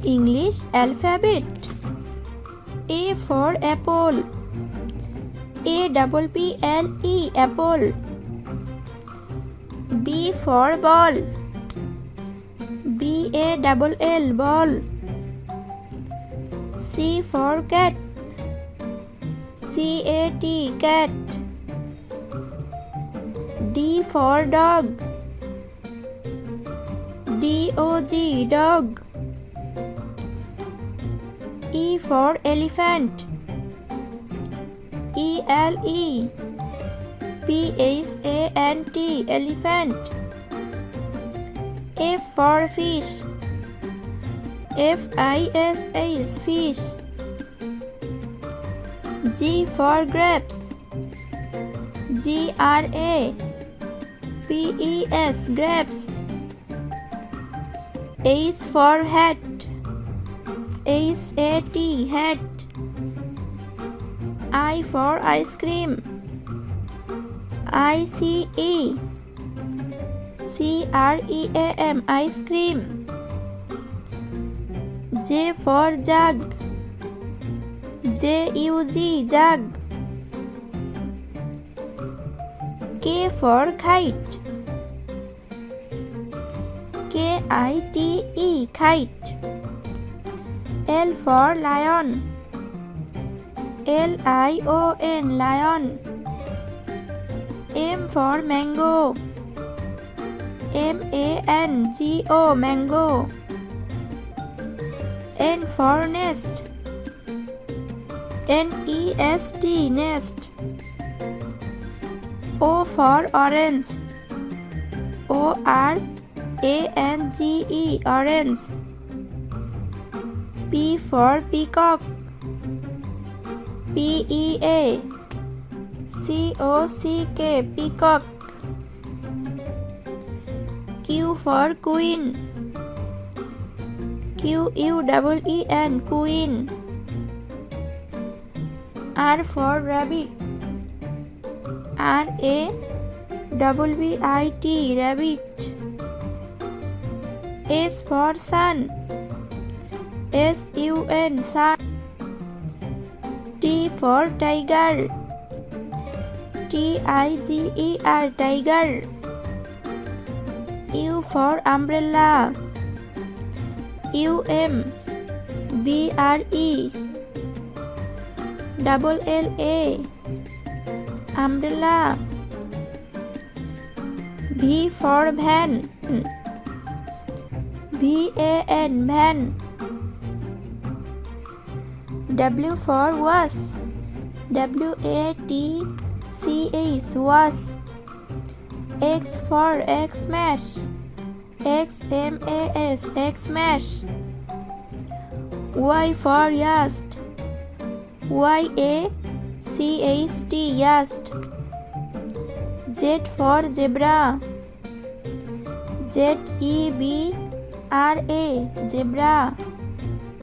English alphabet. A for apple. APPLE apple. B for ball. BALL ball. C for cat. CAT cat. D for dog. DOG dog. E for elephant. ELEPHANT elephant. F for fish. FISH fish. G for grapes. GRAPES grapes. H for hat. HAT hat. I for ice cream. ICECREAM ice cream. J for jug. JUG jug. K for kite. KITE kite. L for lion. LION lion. M for mango. MANGO mango. N for nest. NEST nest. O for orange. ORANGE orange. P for peacock. PEACOCK peacock. Q for queen. QUEEN queen. R for rabbit. RABBIT rabbit. S for sun. SUN sun. T for tiger. TIGER tiger. U for umbrella. UMBRELLA umbrella. V for van. VAN van. W for was. WATCH was. X for Xmas. XMAS Xmas. Y for yast. YACHT yast. Z for zebra. ZEBRA zebra.